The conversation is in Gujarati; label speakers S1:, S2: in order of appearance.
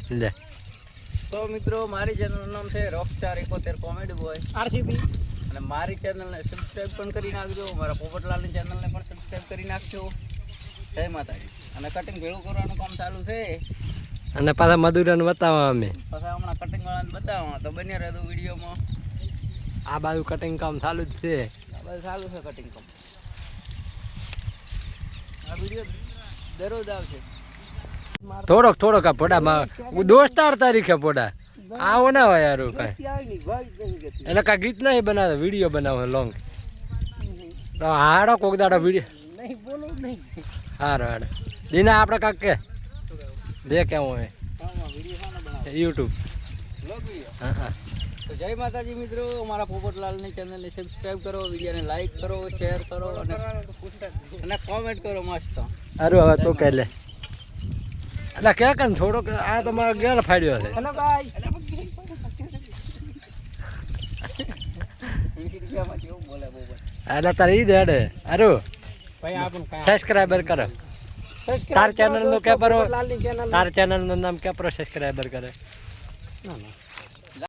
S1: લે
S2: તો મિત્રો મારી ચેનલનું નામ છે રોકસ્ટાર 71 કોમેડી બોય આરસીબી અને મારી ચેનલને સબસ્ક્રાઇબ પણ કરી નાખજો. મારા પોપટલાલની ચેનલને પણ સબસ્ક્રાઇબ કરી નાખજો. જય માતાજી. અને કટિંગ ભેળું કરવાનું કામ ચાલુ છે
S1: અને પાછા મધુરાને બતાવવા અમે
S2: પાછા હમણાં કટિંગ વાળાને બતાવવા તો બન્યા રહેજો વિડીયોમાં.
S1: આ બાજુ કટિંગ કામ ચાલુ જ છે.
S2: આ બધું ચાલુ છે કટિંગ કામ. આ વિડીયો દરરોજ આવશે.
S1: થોડોક આ પોડામાં દોસ્તાર તારીખે પોડા આવો ના હોય યાર કઈ એટલે કાંઈ ગીત નહીં બનાવે વિડીયો બનાવે લોંગ તો હાડો કોક દાડો વિડીયો
S2: નહીં બોલો નહીં
S1: હારો હાડો દીના આપણે કાંક કે દે કેવું હોય
S2: વિડીયો શાનો બનાવો
S1: યુટ્યુબ
S2: બ્લોગ વિડીયો.
S1: હા હા
S2: તો જય માતાજી મિત્રો. અમારા પોપટલાલની ચેનલને સબસ્ક્રાઇબ કરો, વિડીયોને લાઈક કરો, શેર કરો અને કોમેન્ટ કરો મસ્ત.
S1: હારું હવે તું કહે લે એટલે કે કન થોડોક આ તમારો ગેર ફાડ્યો છે
S2: હેલો ગાઈસ.
S1: એટલે તારે ઈ દેડે હારું
S2: ભાઈ આપણ
S1: સબસ્ક્રાઇબર કરો તાર ચેનલ નું કે પરો
S2: લાલની ચેનલ
S1: તાર ચેનલ નું નામ કે પરો સબસ્ક્રાઇબર કરે
S2: ના